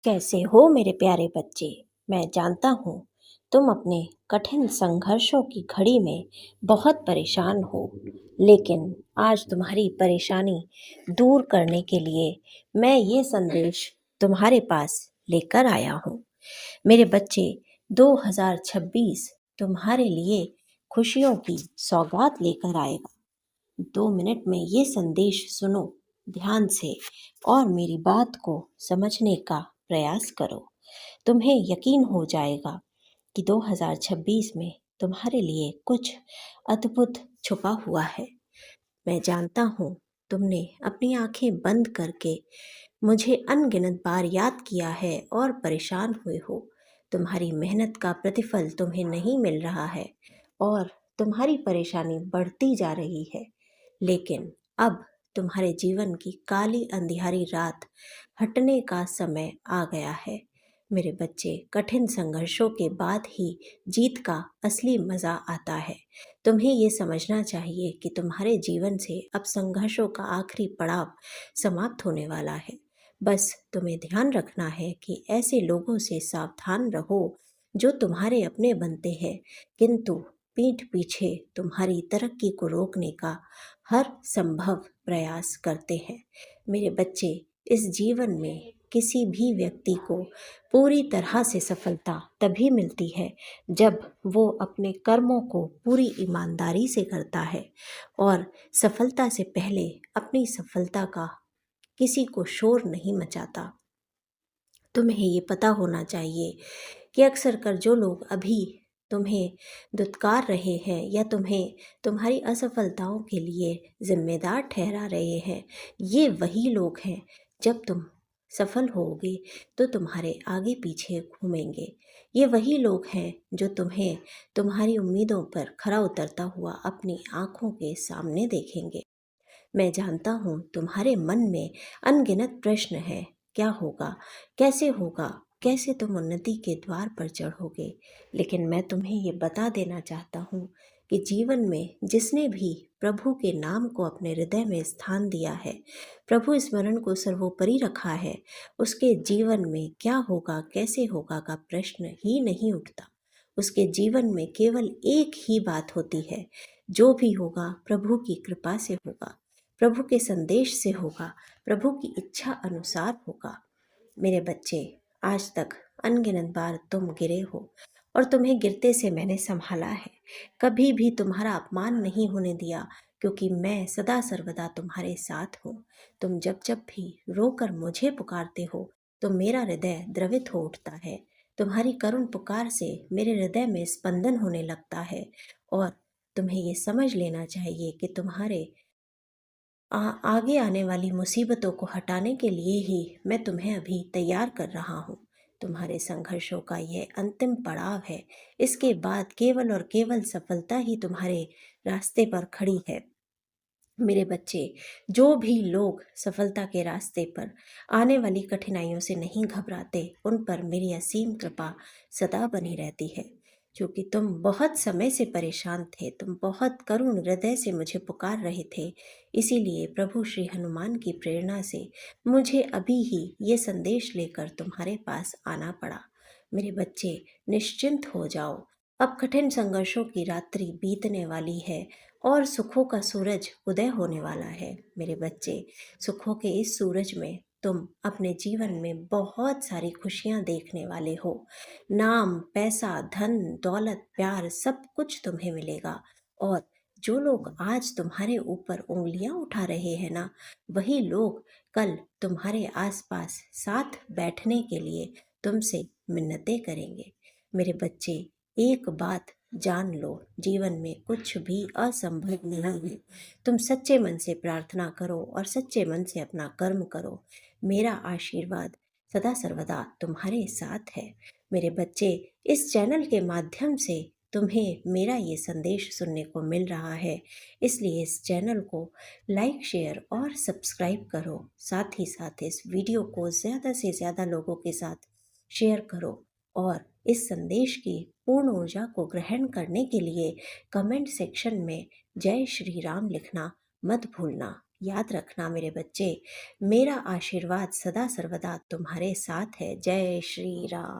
कैसे हो मेरे प्यारे बच्चे। मैं जानता हूँ तुम अपने कठिन संघर्षों की घड़ी में बहुत परेशान हो, लेकिन आज तुम्हारी परेशानी दूर करने के लिए मैं ये संदेश तुम्हारे पास लेकर आया हूँ। मेरे बच्चे, 2026 तुम्हारे लिए खुशियों की सौगात लेकर आएगा। 2 मिनट में ये संदेश सुनो ध्यान से और मेरी बात को समझने का प्रयास करो। तुम्हें यकीन हो जाएगा कि 2026 में तुम्हारे लिए कुछ अद्भुत छुपा हुआ है। मैं जानता हूँ तुमने अपनी आंखें बंद करके मुझे अनगिनत बार याद किया है और परेशान हुए हो। तुम्हारी मेहनत का प्रतिफल तुम्हें नहीं मिल रहा है और तुम्हारी परेशानी बढ़ती जा रही है। लेकिन अब तुम्हारे जीवन की काली अंधियारी रात हटने का समय आ गया है। मेरे बच्चे, कठिन संघर्षों के बाद ही जीत का असली मज़ा आता है। तुम्हें ये समझना चाहिए कि तुम्हारे जीवन से अब संघर्षों का आखिरी पड़ाव समाप्त होने वाला है। बस तुम्हें ध्यान रखना है कि ऐसे लोगों से सावधान रहो जो तुम्हारे अपने बनते हैं किंतु पीठ पीछे तुम्हारी तरक्की को रोकने का हर संभव प्रयास करते हैं। मेरे बच्चे, इस जीवन में किसी भी व्यक्ति को पूरी तरह से सफलता तभी मिलती है जब वो अपने कर्मों को पूरी ईमानदारी से करता है और सफलता से पहले अपनी सफलता का किसी को शोर नहीं मचाता। तुम्हें ये पता होना चाहिए कि अक्सर कर जो लोग अभी तुम्हें दुत्कार रहे हैं या तुम्हें तुम्हारी असफलताओं के लिए जिम्मेदार ठहरा रहे हैं, ये वही लोग हैं जब तुम सफल होगे तो तुम्हारे आगे पीछे घूमेंगे। ये वही लोग हैं जो तुम्हें तुम्हारी उम्मीदों पर खरा उतरता हुआ अपनी आंखों के सामने देखेंगे। मैं जानता हूँ तुम्हारे मन में अनगिनत प्रश्न हैं। क्या होगा, कैसे होगा, कैसे तुम उन्नति के द्वार पर चढ़ोगे। लेकिन मैं तुम्हें ये बता देना चाहता हूँ कि जीवन में जिसने भी प्रभु के नाम को अपने हृदय में स्थान दिया है, प्रभु स्मरण को सर्वोपरि रखा है, उसके जीवन में क्या होगा, कैसे होगा का प्रश्न ही नहीं उठता। उसके जीवन में केवल एक ही बात होती है, जो भी होगा प्रभु की कृपा से होगा, प्रभु के संदेश से होगा, प्रभु की इच्छा अनुसार होगा। मेरे बच्चे, आज तक अनगिनत बार तुम गिरे हो और तुम्हें गिरते से मैंने संभाला है। कभी भी तुम्हारा अपमान नहीं होने दिया, क्योंकि मैं सदा सर्वदा तुम्हारे साथ हूँ। तुम जब जब भी रोकर मुझे पुकारते हो तो मेरा हृदय द्रवित हो उठता है। तुम्हारी करुण पुकार से मेरे हृदय में स्पंदन होने लगता है और तुम्हें ये समझ लेना चाहिए कि तुम्हारे आगे आने वाली मुसीबतों को हटाने के लिए ही मैं तुम्हें अभी तैयार कर रहा हूँ। तुम्हारे संघर्षों का यह अंतिम पड़ाव है। इसके बाद केवल और केवल सफलता ही तुम्हारे रास्ते पर खड़ी है। मेरे बच्चे, जो भी लोग सफलता के रास्ते पर आने वाली कठिनाइयों से नहीं घबराते, उन पर मेरी असीम कृपा सदा बनी रहती है। क्योंकि तुम बहुत समय से परेशान थे, तुम बहुत करुण हृदय से मुझे पुकार रहे थे, इसीलिए प्रभु श्री हनुमान की प्रेरणा से मुझे अभी ही ये संदेश लेकर तुम्हारे पास आना पड़ा। मेरे बच्चे, निश्चिंत हो जाओ। अब कठिन संघर्षों की रात्रि बीतने वाली है और सुखों का सूरज उदय होने वाला है। मेरे बच्चे, सुखों के इस सूरज में तुम अपने जीवन में बहुत सारी खुशियां देखने वाले हो। नाम, पैसा, धन, दौलत, प्यार, सब कुछ तुम्हें मिलेगा। और जो लोग आज तुम्हारे ऊपर उंगलियां उठा रहे हैं ना, वही लोग कल तुम्हारे आसपास साथ बैठने के लिए तुमसे मिन्नतें करेंगे। मेरे बच्चे, एक बात जान लो, जीवन में कुछ भी असंभव नहीं है। तुम सच्चे मन से प्रार्थना करो और सच्चे मन से अपना कर्म करो। मेरा आशीर्वाद सदा सर्वदा तुम्हारे साथ है। मेरे बच्चे, इस चैनल के माध्यम से तुम्हें मेरा ये संदेश सुनने को मिल रहा है, इसलिए इस चैनल को लाइक, शेयर और सब्सक्राइब करो। साथ ही साथ इस वीडियो को ज़्यादा से ज़्यादा लोगों के साथ शेयर करो और इस संदेश की पूर्ण ऊर्जा को ग्रहण करने के लिए कमेंट सेक्शन में जय श्री राम लिखना मत भूलना। याद रखना मेरे बच्चे, मेरा आशीर्वाद सदा सर्वदा तुम्हारे साथ है। जय श्री राम।